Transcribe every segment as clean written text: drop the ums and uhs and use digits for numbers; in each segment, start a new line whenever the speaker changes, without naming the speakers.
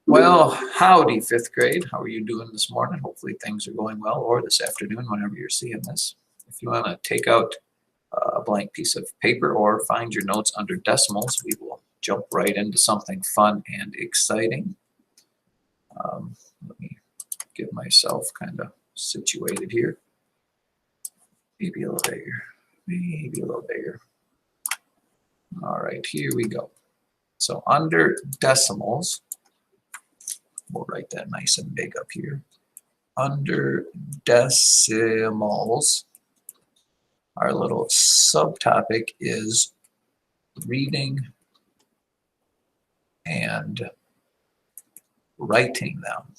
Well, howdy, fifth grade. How are you doing this morning? Hopefully things are going well, or this afternoon, whenever you're seeing this. If you want to take out a blank piece of paper or find your notes under decimals, we will jump right into something fun and exciting. Let me get myself kind of situated here. Maybe a little bigger. Maybe a little bigger. All right, here we go. So under decimals, we'll write that nice and big up here. Under decimals, our little subtopic is reading and writing them.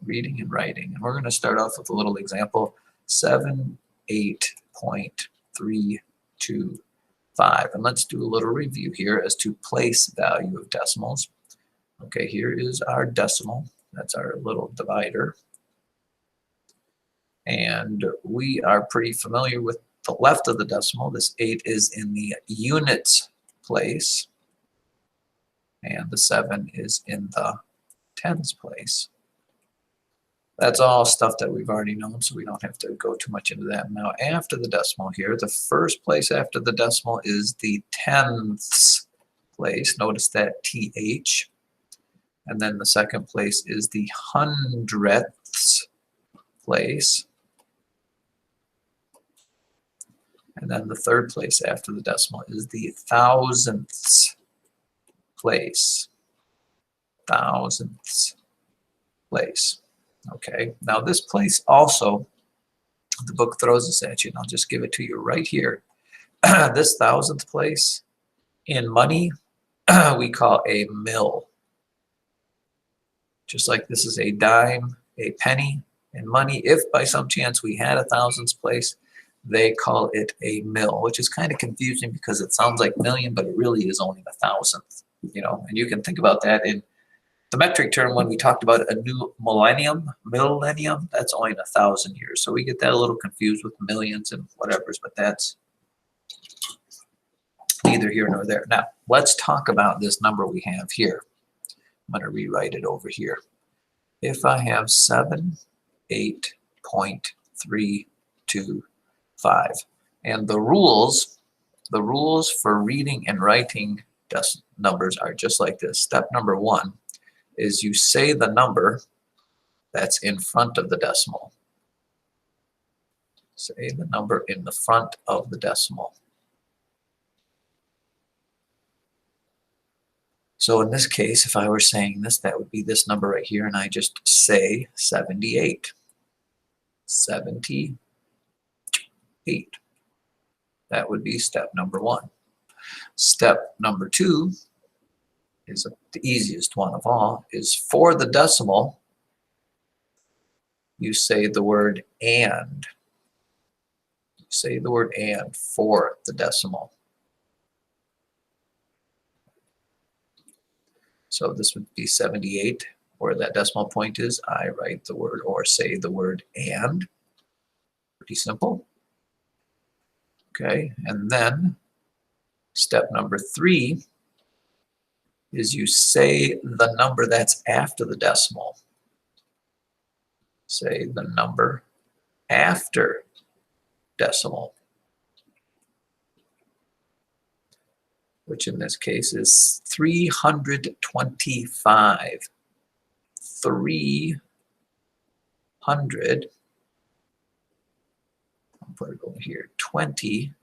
Reading and writing. And we're going to start off with a little example, 78.325. And let's do a little review here as to place value of decimals. Okay, here is our decimal. That's our little divider. And we are pretty familiar with the left of the decimal. This 8 is in the units place. And the 7 is in the tens place. That's all stuff that we've already known, so we don't have to go too much into that. Now, after the decimal here, the first place after the decimal is the tenths place. Notice that TH. And then the second place is the hundredths place. And then the third place after the decimal is the thousandths place. Thousandths place. Okay, now this place also, the book throws this at you, and I'll just give it to you right here. This thousandth place in money, we call a mill. Just like this is a dime, a penny. In money, if by some chance we had a thousandths place, they call it a mill, which is kind of confusing because it sounds like million, but it really is only the thousandth. You know, and you can think about that in the metric term when we talked about a new millennium, that's only in 1,000 years. So we get that a little confused with millions and whatevers, but that's neither here nor there. Now, let's talk about this number we have here. I'm going to rewrite it over here. If I have 78.325, and the rules for reading and writing numbers are just like this. Step number 1 is you say the number that's in front of the decimal. Say the number in the front of the decimal. So in this case, if I were saying this, that would be this number right here, and I just say 78. 78. That would be step number 1. Step number 2 is the easiest one of all, is for the decimal, you say the word and. You say the word and for the decimal. So this would be 78, where that decimal point is. I write the word or say the word and. Pretty simple. Okay, and then step number 3 is you say the number that's after the decimal. Say the number after decimal, which in this case is 325. 300, I'll put it over here, 25.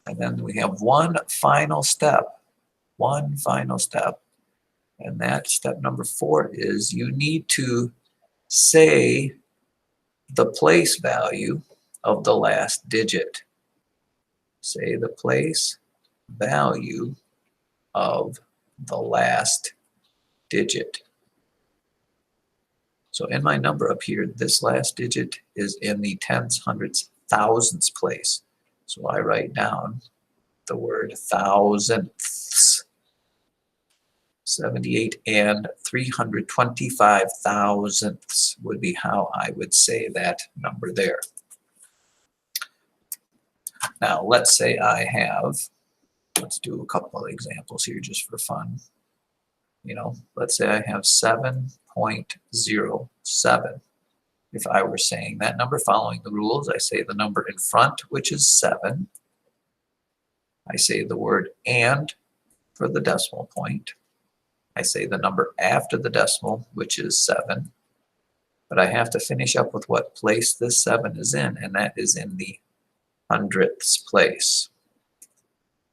And then we have one final step, and that step number 4 is you need to say the place value of the last digit. Say the place value of the last digit. So in my number up here, this last digit is in the tens, hundreds, thousandths place. So I write down the word thousandths. 78 and 325 thousandths would be how I would say that number there. Now, let's say I have, let's do a couple of examples here just for fun. You know, let's say I have 7.07. If I were saying that number following the rules, I say the number in front, which is 7. I say the word and for the decimal point. I say the number after the decimal, which is 7. But I have to finish up with what place this 7 is in, and that is in the hundredths place.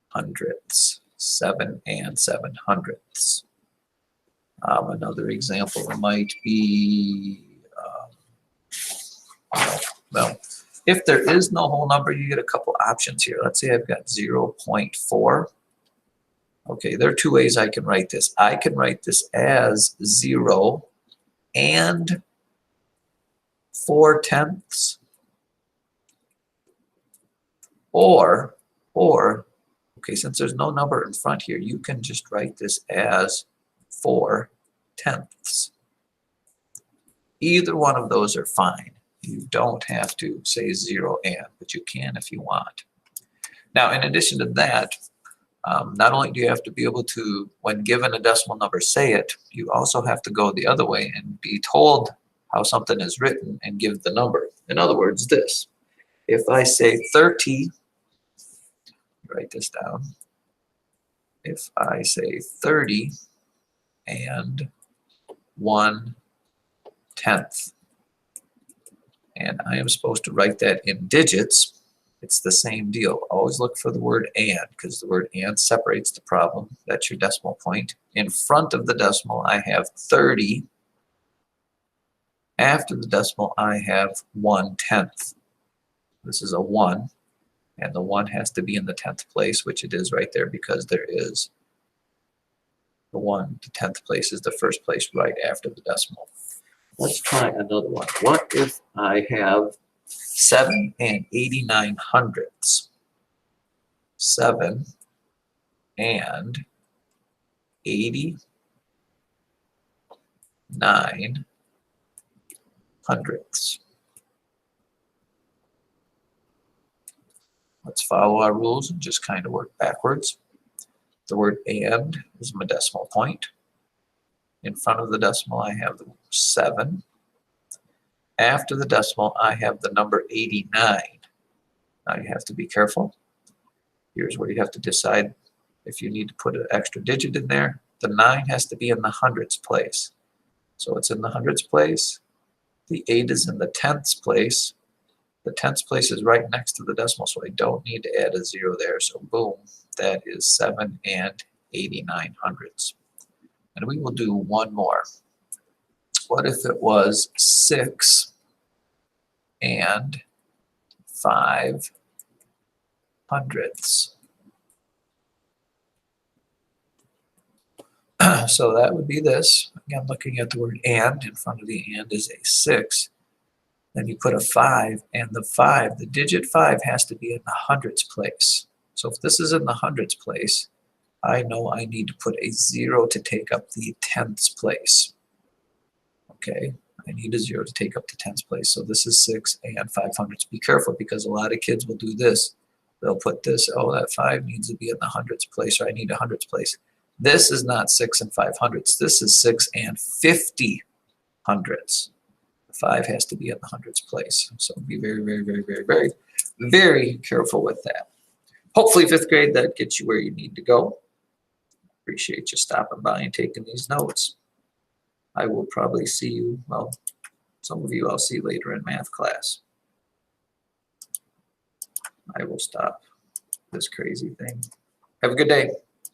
Hundredths. 7 and 7/100ths. Another example might be, well, if there is no whole number, you get a couple options here. Let's say I've got 0.4. Okay, there are two ways I can write this. I can write this as 0 and 4/10, or, okay, since there's no number in front here, you can just write this as 4/10. Either one of those are fine. You don't have to say 0 and, but you can if you want. Now, in addition to that, not only do you have to be able to, when given a decimal number, say it, you also have to go the other way and be told how something is written and give the number. In other words, this. If I say 30, write this down. If I say 30 and 1/10, and I am supposed to write that in digits, it's the same deal. Always look for the word and, because the word and separates the problem. That's your decimal point. In front of the decimal, I have 30. After the decimal, I have 1/10. This is a 1, and the 1 has to be in the 10th place, which it is right there because there is the 1. The 10th place is the first place right after the decimal. Let's try another one. What if I have 7 and 89/100ths? 7 and 89/100ths. Let's follow our rules and just kind of work backwards. The word and is my decimal point. In front of the decimal, I have the 7. After the decimal, I have the number 89. Now you have to be careful. Here's where you have to decide if you need to put an extra digit in there. The 9 has to be in the hundredths place. So it's in the hundredths place. The 8 is in the tenths place. The tenths place is right next to the decimal, so I don't need to add a 0 there. So boom, that is 7 and 89/100ths. And we will do one more. What if it was 6 and 5/100ths? So that would be this. Again, looking at the word and, in front of the and is a 6. Then you put a 5, and the 5, the digit 5 has to be in the hundredths place. So if this is in the hundredths place, I know I need to put a 0 to take up the tenths place. Okay, I need a 0 to take up the tenths place. So this is 6 and 5/100ths. Be careful, because a lot of kids will do this. They'll put this, oh, that 5 needs to be in the hundredths place, or I need a hundredths place. This is not 6 and 5/100ths. This is 6 and 50/100ths. 5 has to be in the hundredths place. So be very, very, very, very, very, very careful with that. Hopefully 5th grade, that gets you where you need to go. Appreciate you stopping by and taking these notes. I will probably see you, well, some of you I'll see later in math class. I will stop this crazy thing. Have a good day.